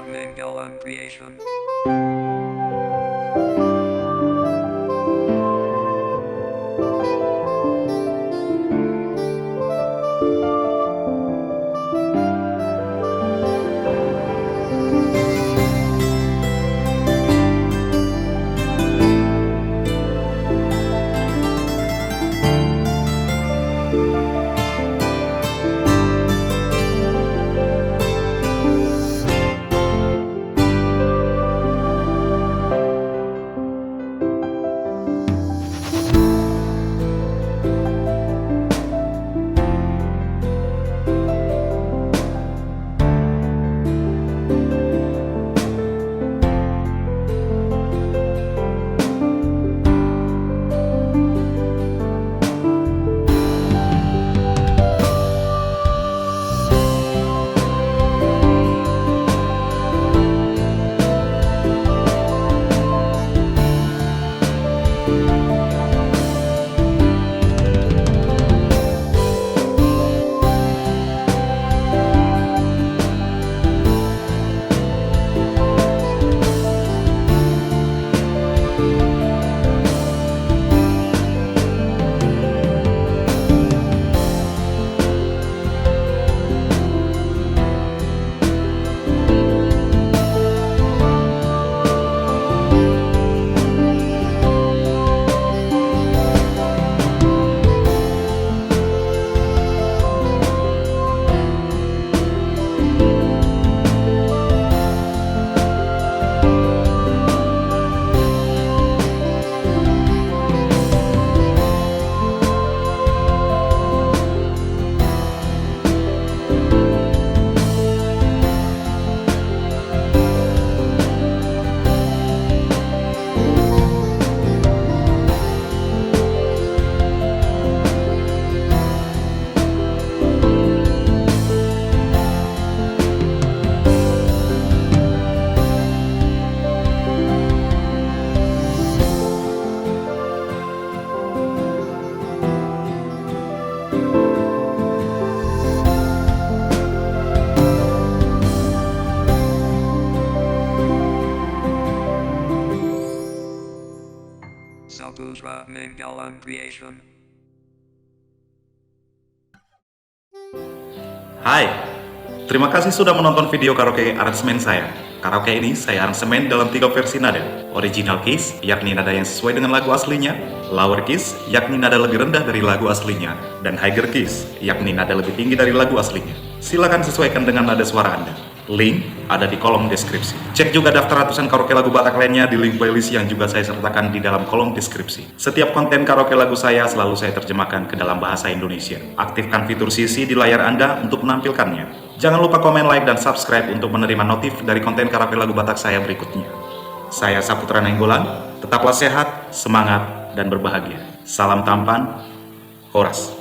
Manggalan Creation. Saputra Manggalan Creation. Hai, terima kasih sudah menonton video karaoke aransemen saya. Karaoke ini saya aransemen dalam 3 versi nada. Original keys, yakni nada yang sesuai dengan lagu aslinya. Lower keys, yakni nada lebih rendah dari lagu aslinya. Dan higher keys, yakni nada lebih tinggi dari lagu aslinya. Silakan sesuaikan dengan nada suara Anda. Link ada di kolom deskripsi. Cek juga daftar ratusan karaoke lagu Batak lainnya di link playlist yang juga saya sertakan di dalam kolom deskripsi. Setiap konten karaoke lagu saya selalu saya terjemahkan ke dalam bahasa Indonesia. Aktifkan fitur CC di layar Anda untuk menampilkannya. Jangan lupa komen, like, dan subscribe untuk menerima notif dari konten karaoke lagu Batak saya berikutnya. Saya Saputra Nainggolan, tetaplah sehat, semangat, dan berbahagia. Salam tampan, Horas.